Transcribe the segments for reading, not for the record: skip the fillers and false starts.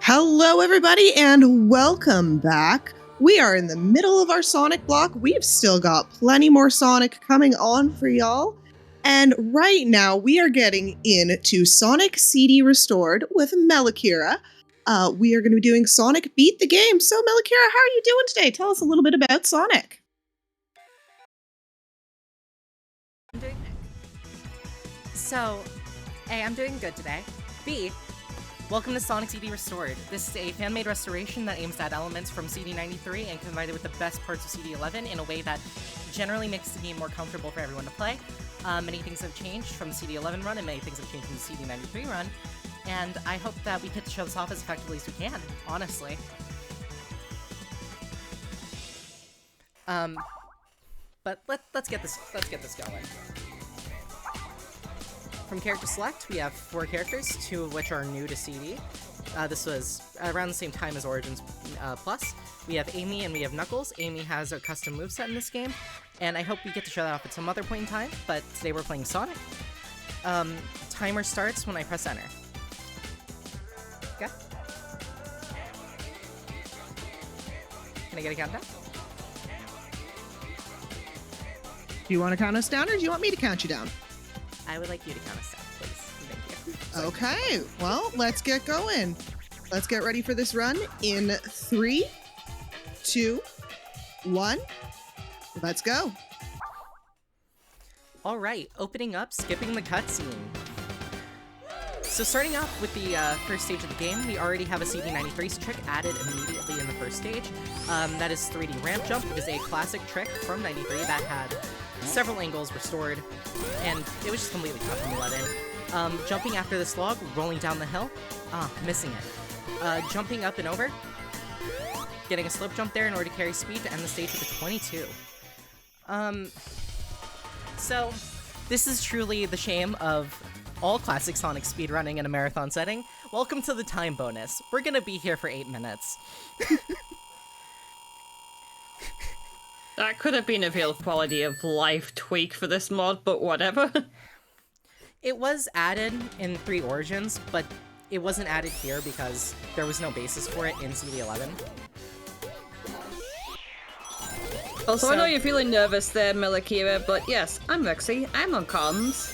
Hello, everybody, and welcome back. We are in the middle of our Sonic block. We've still got plenty more Sonic coming on for y'all. And right now, we are getting into Sonic CD Restored with Melakira. We are going to be doing Sonic Beat the Game. So, Melakira, how are you doing today? Tell us a little bit about Sonic. I'm doing so, A, I'm doing good today. B, welcome to Sonic CD Restored. This is a fan-made restoration that aims to add elements from CD93 and combine it with the best parts of CD11 in a way that generally makes the game more comfortable for everyone to play. Many things have changed from the CD11 run, and many things have changed from the CD93 run, and I hope that we get to show this off as effectively as we can, honestly. But let's get this going. From character select, we have 4 characters, 2 of which are new to CD. This was around the same time as Origins Plus. We have Amy and we have Knuckles. Amy has a custom moveset in this game, and I hope we get to show that off at some other point in time, but today we're playing Sonic. Timer starts when I press enter. Okay. Can I get a countdown? Do you want to count us down, or do you want me to count you down? I would like you to count us down, please. Thank you. Okay, well, let's get going. Let's get ready for this run in 3, 2, 1. Let's go. All right, opening up, skipping the cutscene. So starting off with the first stage of the game, we already have a CD93 trick added immediately in the first stage. That is 3D ramp jump. It is a classic trick from 93 that had several angles restored, and it was just completely cut from 11. Jumping after this log, rolling down the hill, missing it. Jumping up and over, getting a slip jump there in order to carry speed to end the stage with a 22. So this is truly the shame of all classic Sonic speedrunning in a marathon setting. Welcome to the time bonus. We're gonna be here for 8 minutes. That could have been a real quality of life tweak for this mod, but whatever. It was added in 3 Origins, but it wasn't added here because there was no basis for it in CD11. Also, I know you're feeling nervous there, Melakira, but yes, I'm Rexy, I'm on comms.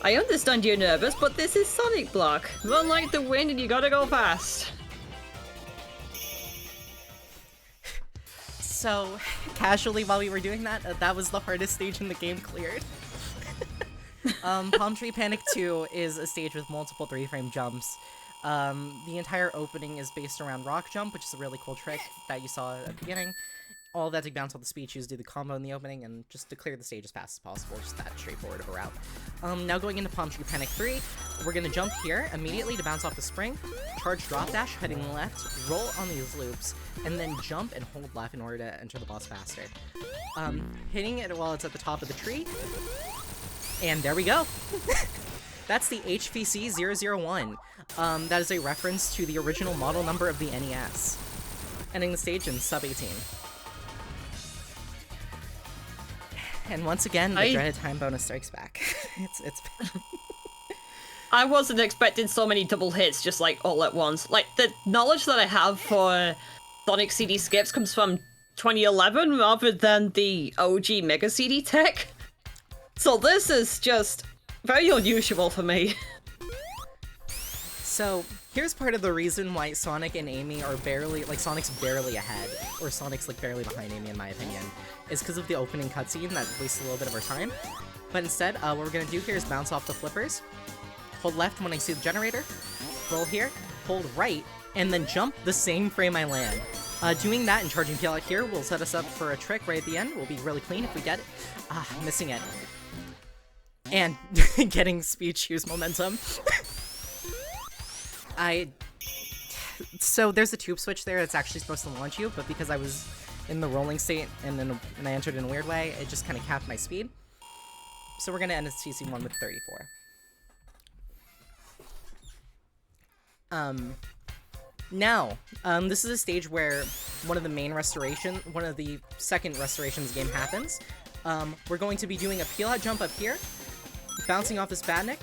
I understand you're nervous, but this is Sonic Block. Run like the wind and you gotta go fast. So, casually while we were doing that, that was the hardest stage in the game cleared. Palm Tree Panic 2 is a stage with multiple 3-frame jumps. The entire opening is based around Rock Jump, which is a really cool trick that you saw at the beginning. All of that to bounce off the speed, choose do the combo in the opening, and just to clear the stage as fast as possible, just that straightforward of a route. Now going into Palm Tree Panic 3, we're gonna jump here immediately to bounce off the spring, charge drop dash, heading left, roll on these loops, and then jump and hold left in order to enter the boss faster. Hitting it while it's at the top of the tree, and there we go! That's the HVC-001. That is a reference to the original model number of the NES. Ending the stage in sub-18. And once again, the dreaded time bonus strikes back. It's I wasn't expecting so many double hits just like all at once. Like, the knowledge that I have for Sonic CD skips comes from 2011 rather than the OG Mega CD tech. So this is just very unusual for me. So, here's part of the reason why Sonic and Amy are barely, like, Sonic's barely ahead, or Sonic's, like, barely behind Amy in my opinion, is because of the opening cutscene that wastes a little bit of our time. But instead, what we're gonna do here is bounce off the flippers, hold left when I see the generator, roll here, hold right, and then jump the same frame I land. Doing that and charging PL out here will set us up for a trick right at the end. We'll be really clean if we get it. Missing it. And getting speed choose momentum. So there's a tube switch there that's actually supposed to launch you, but because I was in the rolling state and I entered in a weird way, it just kind of capped my speed. So we're gonna end CC1 with 34. Now, this is a stage where one of the second restorations game happens. We're going to be doing a peel out jump up here, bouncing off this Batnik,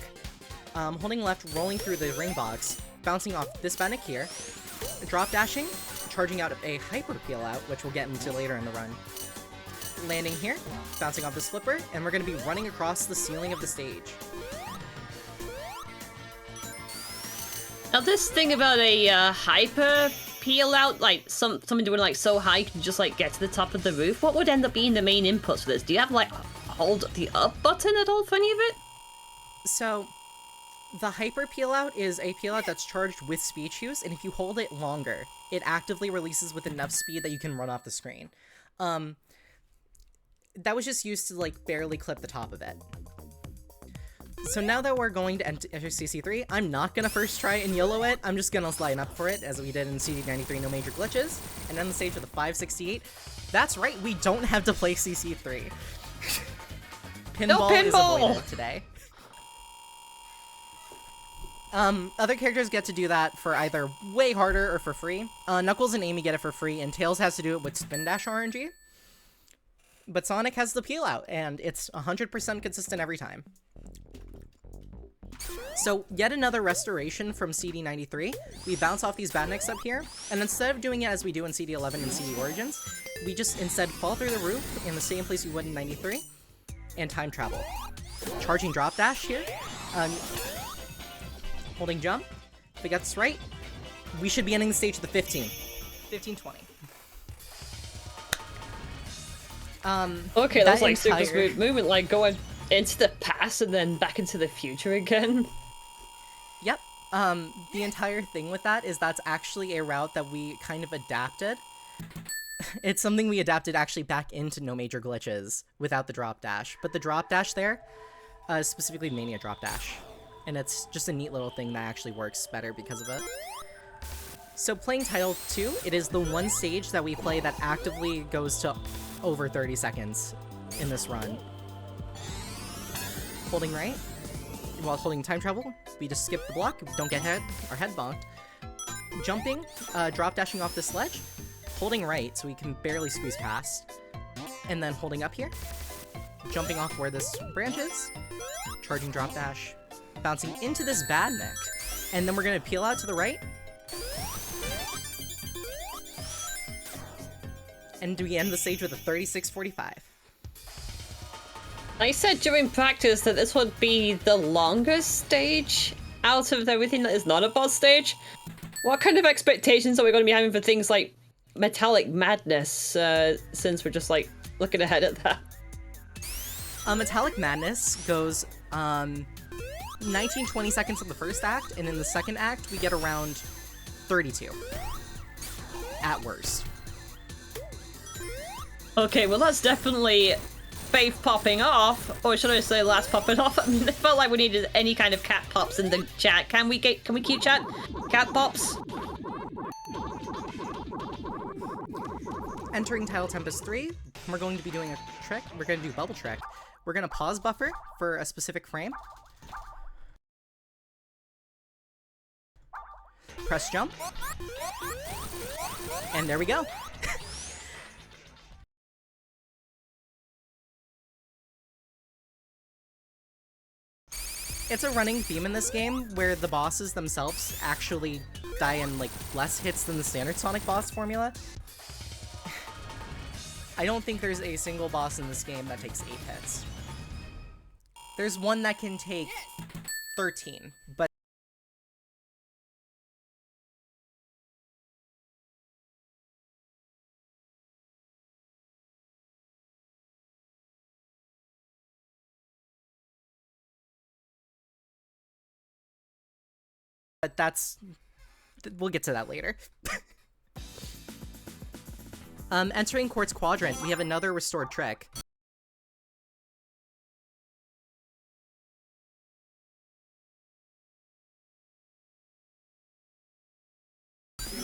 holding left, rolling through the ring box, bouncing off this Batnik here, drop dashing, charging out a hyper peel out, which we'll get into later in the run. Landing here, bouncing off the slipper, and we're going to be running across the ceiling of the stage. Now this thing about a hyper peel out, like something doing like so high you can just like get to the top of the roof, what would end up being the main inputs for this? Do you have like hold the up button at all for any of it? So, the hyper peel out is a peel out that's charged with speed juice, and if you hold it longer, it actively releases with enough speed that you can run off the screen. That was just used to like barely clip the top of it. So now that we're going to enter CC3, I'm not gonna first try and YOLO it, I'm just gonna line up for it as we did in CD93 No Major Glitches, and end the stage with a 568. That's right, we don't have to play CC3. Pinball is avoided today. Other characters get to do that for either way harder or for free. Knuckles and Amy get it for free, and Tails has to do it with Spin Dash RNG. But Sonic has the peel out, and it's 100% consistent every time. So, yet another restoration from CD93. We bounce off these badniks up here, and instead of doing it as we do in CD11 and CD Origins, we just instead fall through the roof in the same place we would in 93, and time travel. Charging drop dash here. Holding jump. If we got this right, we should be ending the stage with the 15. 15-20. Okay, that's like super smooth movement, like going into the past and then back into the future again. Yep. The entire thing with that is that's actually a route that we kind of adapted. It's something we adapted actually back into No Major Glitches without the drop dash. But the drop dash there, specifically Mania drop dash. And it's just a neat little thing that actually works better because of it. So playing Title 2, it is the one stage that we play that actively goes to over 30 seconds in this run. Holding right, while holding time travel, we just skip the block, don't get our head bonked. Jumping, drop dashing off this ledge, holding right so we can barely squeeze past, and then holding up here, jumping off where this branch is, charging drop dash, bouncing into this badnik, and then we're gonna peel out to the right. And we end the stage with a 36:45. I said during practice that this would be the longest stage out of everything that is not a boss stage. What kind of expectations are we going to be having for things like Metallic Madness, since we're just like looking ahead at that? Metallic Madness goes 19-20 seconds in the first act, and in the second act we get around 32 at worst. Okay, well that's definitely Faith popping off, or should I say last popping off? I mean, it felt like we needed any kind of cat pops in the chat. Can we keep chat? Cat pops? Entering Title Tempest 3, we're going to be doing a trick. We're going to do Bubble Trick. We're going to pause buffer for a specific frame. Press jump. And there we go. It's a running theme in this game where the bosses themselves actually die in like less hits than the standard Sonic boss formula. I don't think there's a single boss in this game that takes 8 hits. There's one that can take 13, but we'll get to that later. Entering Quartz Quadrant, we have another restored trick.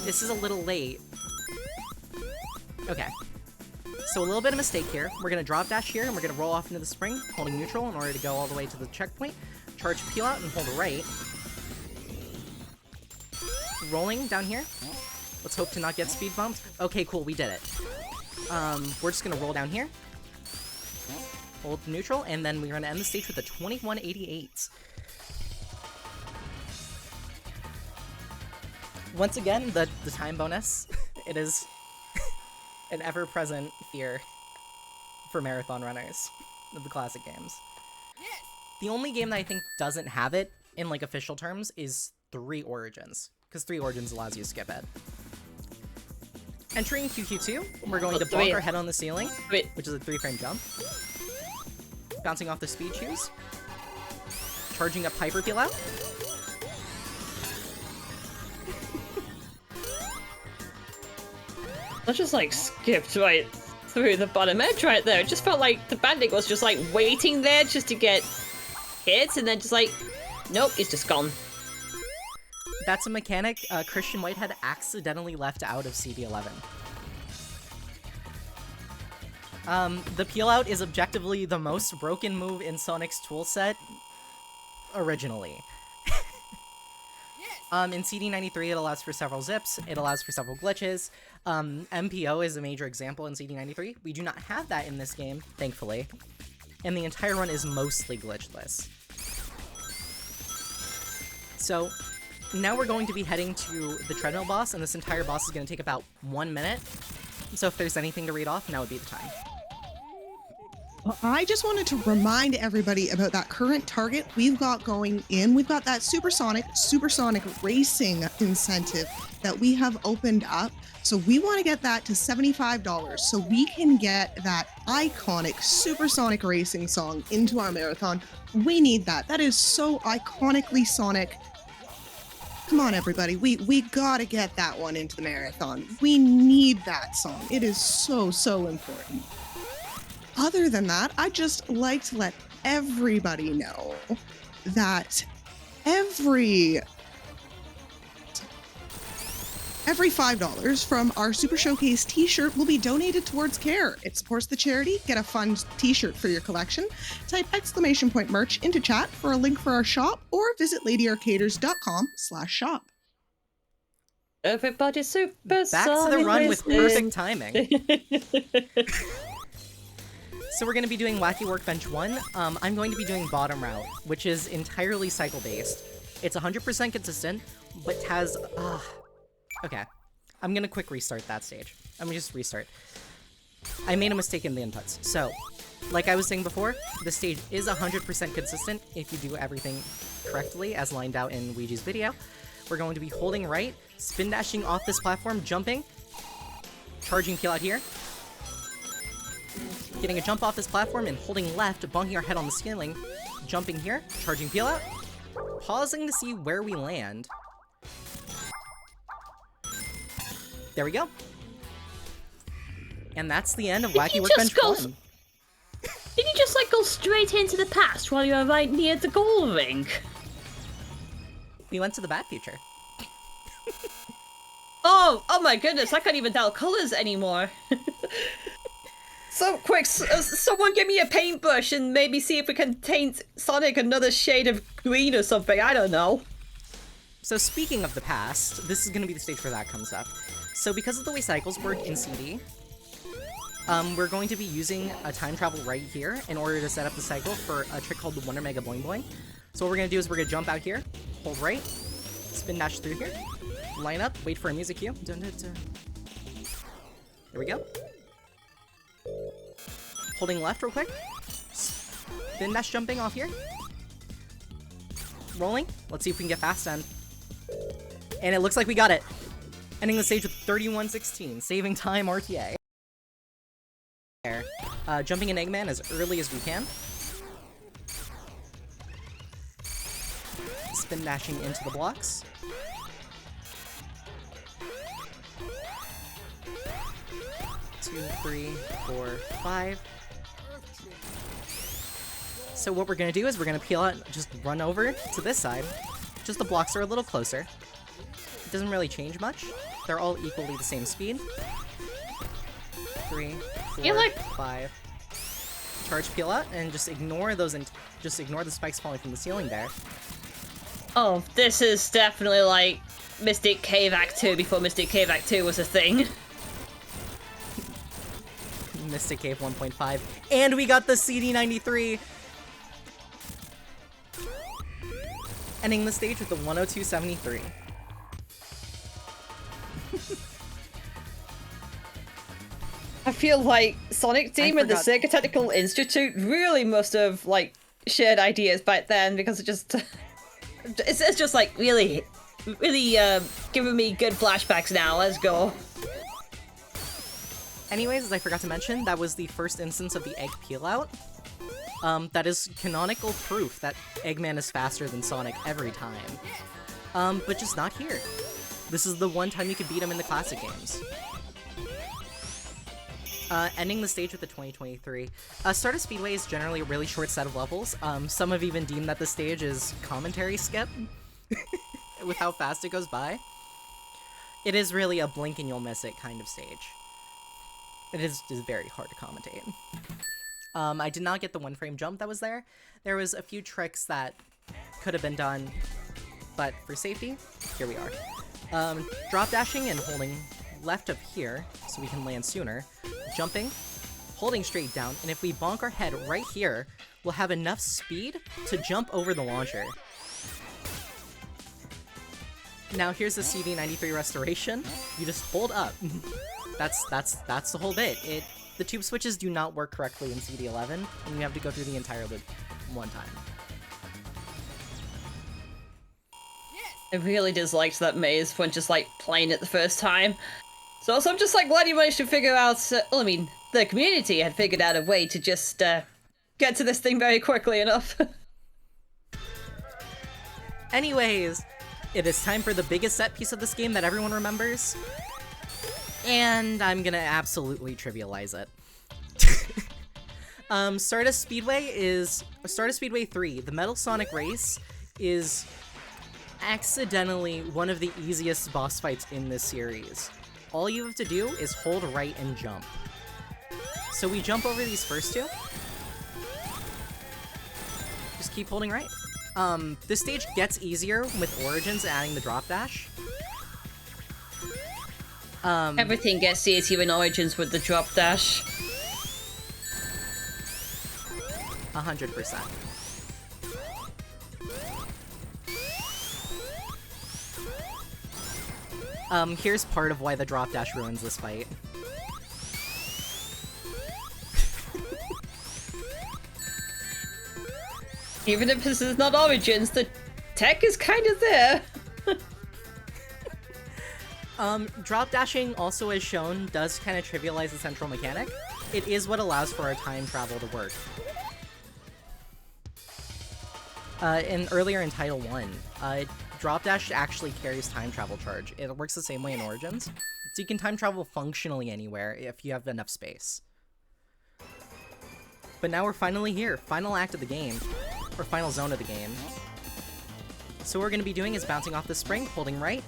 This is a little late. Okay. So a little bit of mistake here. We're gonna drop dash here, and we're gonna roll off into the spring, holding neutral in order to go all the way to the checkpoint. Charge peel out and hold right. Rolling down here. Let's hope to not get speed bumped. Okay, cool, we did it. We're just gonna roll down here. Hold neutral, and then we're gonna end the stage with a 2188. Once again, the time bonus. It is an ever-present fear for marathon runners of the classic games. The only game that I think doesn't have it in like official terms is 3 Origins, because 3 Origins allows you to skip it. Entering QQ2, we're going to bonk our head on the ceiling, which is a 3-frame jump. Bouncing off the speed shoes. Charging up Piper Peel out. I just like skipped right through the bottom edge right there. It just felt like the bandit was just like waiting there just to get hit, and then just like, nope, it's just gone. That's a mechanic Christian Whitehead accidentally left out of CD11. The peel out is objectively the most broken move in Sonic's toolset originally. In CD93, it allows for several zips, it allows for several glitches. MPO is a major example in CD93. We do not have that in this game, thankfully. And the entire run is mostly glitchless. So, now we're going to be heading to the treadmill boss, and this entire boss is going to take about 1 minute. So if there's anything to read off, now would be the time. Well, I just wanted to remind everybody about that current target we've got going in. We've got that supersonic racing incentive that we have opened up. So we want to get that to $75 so we can get that iconic supersonic racing song into our marathon. We need that. That is so iconically Sonic. Come on, everybody. We gotta get that one into the marathon. We need that song. It is so, so important. Other than that, I'd just like to let everybody know that every $5 from our Super Showcase t-shirt will be donated towards care. It supports the charity. Get a fun t-shirt for your collection. Type !merch into chat for a link for our shop, or visit ladyarcaders.com/shop. Everybody's super Back to the run with perfect timing. So we're going to be doing Wacky Workbench 1. I'm going to be doing Bottom Route, which is entirely cycle-based. It's 100% consistent, but has... Okay. I'm going to quick restart that stage. I'm going to just restart. I made a mistake in the inputs. So, like I was saying before, the stage is 100% consistent if you do everything correctly, as lined out in Ouija's video. We're going to be holding right, spin dashing off this platform, jumping, charging peel out here, getting a jump off this platform and holding left, bonking our head on the ceiling, jumping here, charging peel out, pausing to see where we land. There we go. And that's the end of Wacky Workbench 1. Did you just like go straight into the past while you were right near the goal ring? We went to the bad future. Oh my goodness, I can't even tell colors anymore. So quick, someone give me a paintbrush and maybe see if we can paint Sonic another shade of green or something, I don't know. So speaking of the past, this is going to be the stage where that comes up. So because of the way cycles work in CD, we're going to be using a time travel right here in order to set up the cycle for a trick called the Wonder Mega Boing Boing. So what we're going to do is we're going to jump out here, hold right, spin dash through here, line up, wait for a music cue. Dun, dun, dun. There we go. Holding left real quick. Spin dash jumping off here. Rolling. Let's see if we can get fast end. And it looks like we got it. Ending the stage with 31:16, saving time RTA. Jumping in Eggman as early as we can. Spin dashing into the blocks. Two, 3, 4, 5. So what we're gonna do is we're gonna peel out and just run over to this side. Just the blocks are a little closer. It doesn't really change much. They're all equally the same speed. 3, 4, 5. Charge peel out and just ignore those and just ignore the spikes falling from the ceiling there. Oh, this is definitely like Mystic Cave Act 2 before Mystic Cave Act 2 was a thing. Mystic Cave 1.5. And we got the CD93! Ending the stage with the 102.73. feel like Sonic Team and the forgot- Sega Technical Institute really must have, like, shared ideas back then, because it just... it's just, like, really giving me good flashbacks now. Let's go. Anyways, as I forgot to mention, that was the first instance of the egg peel-out. That is canonical proof that Eggman is faster than Sonic every time. But just not here. This is the one time you could beat him in the classic games. Ending the stage with the 2023. Stardust Speedway is generally a really short set of levels. Some have even deemed that the stage is commentary skip with how fast it goes by. It is really a blink and you'll miss it kind of stage. It is just very hard to commentate. I did not get the one-frame jump that was there. There was a few tricks that could have been done, but for safety, here we are. Drop dashing and holding left of here, so we can land sooner. Jumping, holding straight down, and if we bonk our head right here, we'll have enough speed to jump over the launcher. Now here's the CD93 restoration. You just hold up. That's the whole bit. The tube switches do not work correctly in CD11, and you have to go through the entire loop one time. I really disliked that maze when just, like, playing it the first time. So I'm just, like, glad you managed to figure out... well, I mean, the community had figured out a way to just, get to this thing very quickly enough. Anyways, it is time for the biggest set piece of this game that everyone remembers. And I'm gonna absolutely trivialize it. Stardust Speedway 3. The Metal Sonic race is accidentally one of the easiest boss fights in this series. All you have to do is hold right and jump. So we jump over these first two. Just keep holding right. This stage gets easier with Origins adding the drop dash. Everything gets easier in Origins with the drop dash. 100%. Here's part of why the drop dash ruins this fight. Even if this is not Origins, the tech is kind of there. Drop dashing, also as shown, does kind of trivialize the central mechanic. It is what allows for our time travel to work. Earlier in Title 1, drop dash actually carries time travel charge. It works the same way in Origins, so you can time travel functionally anywhere if you have enough space. But now we're finally here, final act of the game, or final zone of the game. So what we're going to be doing is bouncing off the spring, holding right,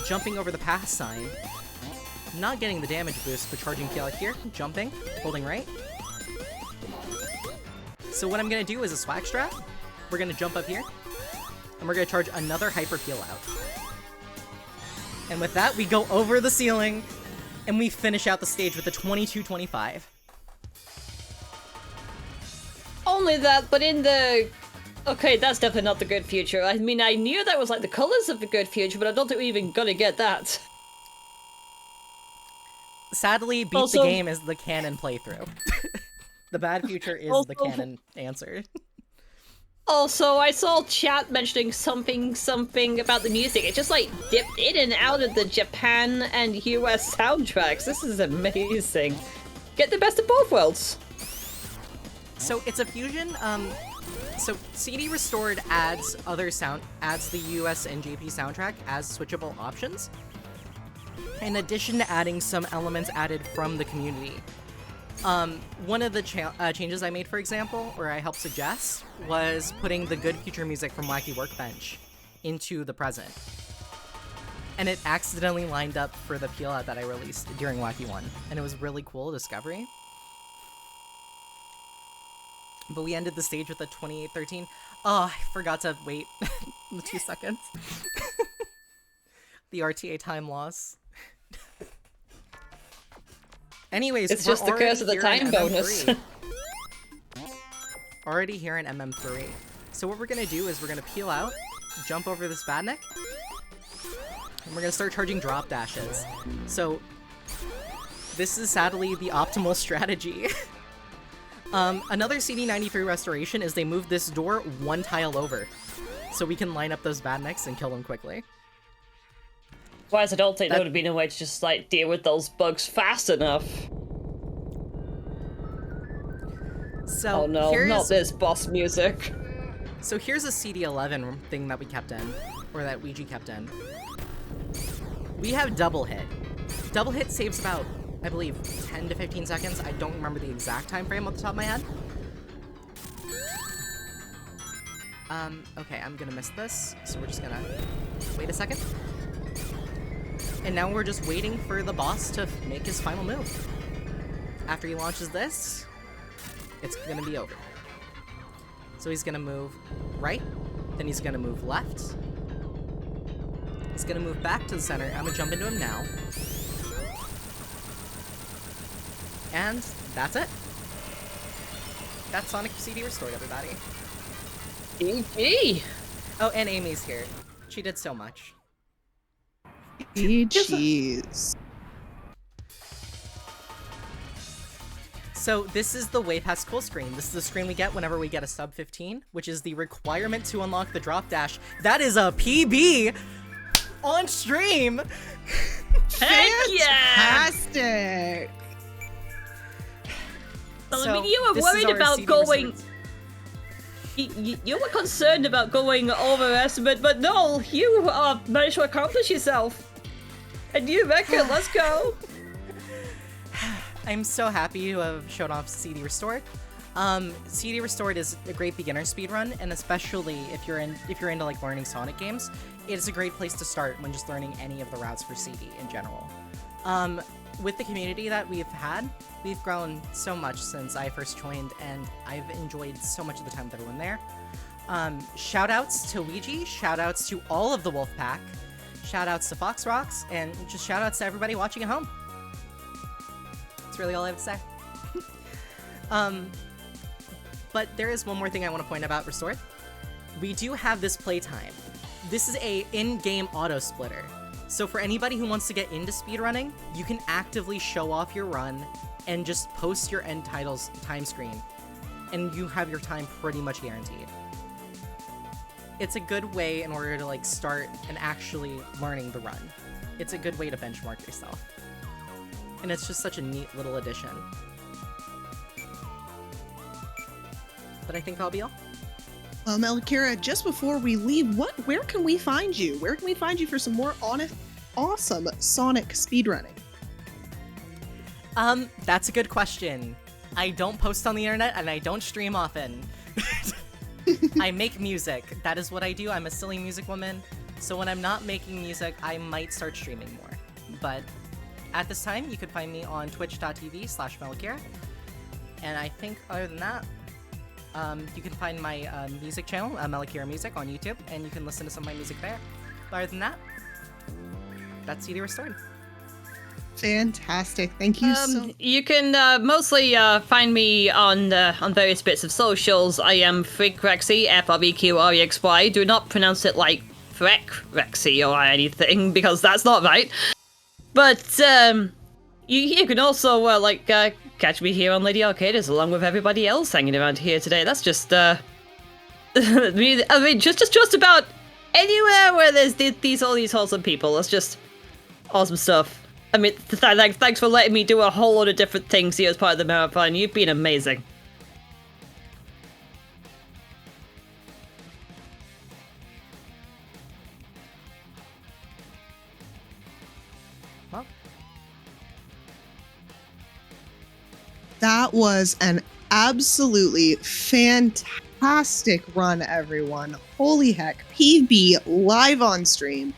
jumping over the pass sign, not getting the damage boost, but charging peel out here, jumping, holding right. So what I'm going to do is a swag strat. We're going to jump up here, and we're going to charge another hyper peel out. And with that, we go over the ceiling, and we finish out the stage with a 22-25. Only that, but in the... Okay, that's definitely not the good future. I mean, I knew that was like the colors of the good future, but I don't think we're even gonna get that. Sadly, beat Also- the game is the canon playthrough. The bad future is the canon answer. Also, I saw chat mentioning something about the music. It just like dipped in and out of the Japan and US soundtracks. This is amazing. Get the best of both worlds. So it's a fusion. So CD Restored adds the US and JP soundtrack as switchable options, in addition to adding some elements added from the community. One of the changes I made, for example, or I helped suggest, was putting the good future music from Wacky Workbench into the present. And it accidentally lined up for the peel out that I released during Wacky 1, and it was really cool discovery. But we ended the stage with a 28-13. Oh, I forgot to wait the 2 seconds. The RTA time loss. Anyways, It's just the curse of the time bonus. Already here in MM3. So what we're gonna do is we're gonna peel out, jump over this badnik, and we're gonna start charging drop dashes. So This is sadly the optimal strategy. Another CD93 restoration is they moved this door one tile over, so we can line up those badniks and kill them quickly. Whereas I don't think there would have been a way to just, like, deal with those bugs fast enough. So oh no, not this boss music. So here's a CD11 thing that we kept in, or that Ouija kept in. We have double hit. Double hit saves about, I believe, 10 to 15 seconds. I don't remember the exact time frame off the top of my head. Okay, I'm gonna miss this, so we're just gonna wait a second. And now we're just waiting for the boss to make his final move. After he launches this, it's gonna be over. So he's gonna move right, then he's gonna move left. He's gonna move back to the center. I'm gonna jump into him now. And that's it. That's Sonic CD restored, everybody. GG. Oh, and Amy's here. She did so much. Jeez. So this is the way past cool screen. This is the screen we get whenever we get a sub 15, which is the requirement to unlock the drop dash. That is a PB on stream. Fantastic. Well, I mean, you were worried about going. You were concerned about going over estimate, but no, you managed to accomplish yourself. A new record, let's go. I'm so happy to have shown off CD Restored. CD Restored is a great beginner speedrun, and especially if you're into like learning Sonic games, it's a great place to start when just learning any of the routes for CD in general. With the community that we've had, we've grown so much since I first joined, and I've enjoyed so much of the time with everyone there. Shoutouts to Ouija, shoutouts to all of the Wolfpack, shoutouts to Fox Rocks, and just shoutouts to everybody watching at home. That's really all I have to say. But there is one more thing I want to point about Restored. We do have this playtime. This is a in-game auto splitter. So for anybody who wants to get into speedrunning, you can actively show off your run and just post your end titles time screen, and you have your time pretty much guaranteed. It's a good way in order to like start and actually learning the run. It's a good way to benchmark yourself. And it's just such a neat little addition. But I think that'll be all. Melakira, just before we leave, where can we find you? Where can we find you for some more awesome Sonic speedrunning? That's a good question. I don't post on the internet and I don't stream often. I make music. That is what I do. I'm a silly music woman. So when I'm not making music, I might start streaming more. But at this time, you can find me on twitch.tv/Melakira. And I think other than that, you can find my music channel, Melakira Music, on YouTube, and you can listen to some of my music there. But other than that, that's CD Restored. Fantastic. Thank you so much. You can mostly find me on various bits of socials. I am Rexy, FREQREXY. Do not pronounce it like Rexy or anything, because that's not right. But you can also catch me here on Lady Arcades along with everybody else hanging around here today. That's just I mean just about anywhere where there's all these wholesome people. That's just awesome stuff. I mean, thanks for letting me do a whole lot of different things here as part of the marathon. You've been amazing. That was an absolutely fantastic run, everyone. Holy heck. PB live on stream.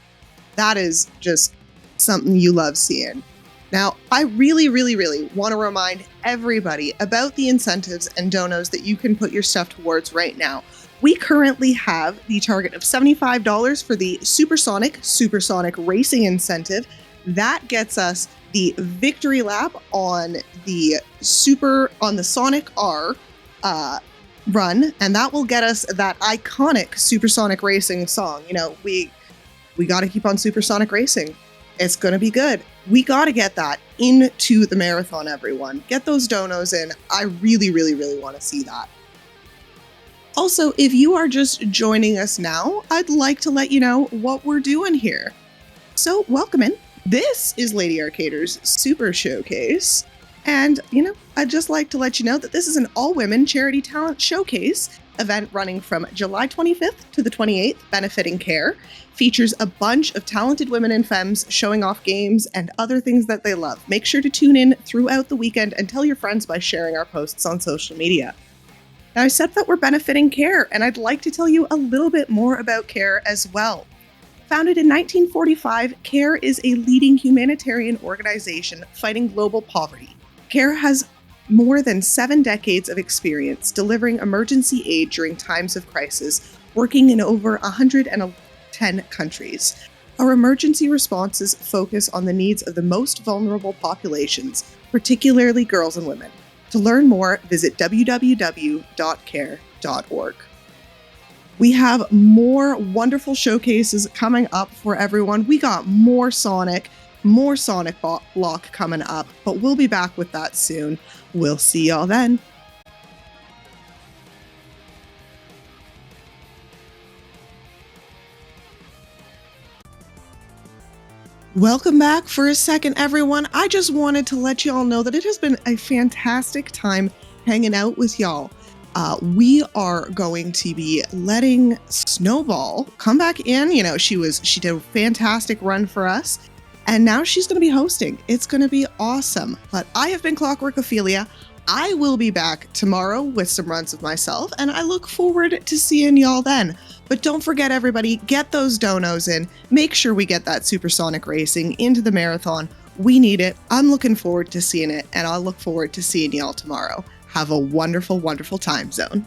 That is just something you love seeing. Now, I really, really, really want to remind everybody about the incentives and donos that you can put your stuff towards right now. We currently have the target of $75 for the Supersonic Racing incentive. That gets us the victory lap on the Sonic R run, and that will get us that iconic Supersonic Racing song. You know, we got to keep on Supersonic Racing. It's going to be good. We got to get that into the marathon, everyone. Get those donos in. I really, really, really want to see that. Also, if you are just joining us now, I'd like to let you know what we're doing here. So, welcome in. This is Lady Arcader's Super Showcase. And, I'd just like to let you know that this is an all-women charity talent showcase event running from July 25th to the 28th, benefiting CARE. Features a bunch of talented women and femmes showing off games and other things that they love. Make sure to tune in throughout the weekend and tell your friends by sharing our posts on social media. Now, I said that we're benefiting CARE, and I'd like to tell you a little bit more about CARE as well. Founded in 1945, CARE is a leading humanitarian organization fighting global poverty. CARE has more than 7 decades of experience delivering emergency aid during times of crisis, working in over 110 countries. Our emergency responses focus on the needs of the most vulnerable populations, particularly girls and women. To learn more, visit www.care.org. We have more wonderful showcases coming up for everyone. We got more Sonic Block coming up, but we'll be back with that soon. We'll see y'all then. Welcome back for a second, everyone. I just wanted to let y'all know that it has been a fantastic time hanging out with y'all. We are going to be letting Snowball come back in. She did a fantastic run for us, and now she's going to be hosting. It's going to be awesome. But I have been ClockworkOphelia. I will be back tomorrow with some runs of myself, and I look forward to seeing y'all then. But don't forget, everybody, get those donos in. Make sure we get that supersonic racing into the marathon. We need it. I'm looking forward to seeing it, and I'll look forward to seeing y'all tomorrow. Have a wonderful, wonderful time zone.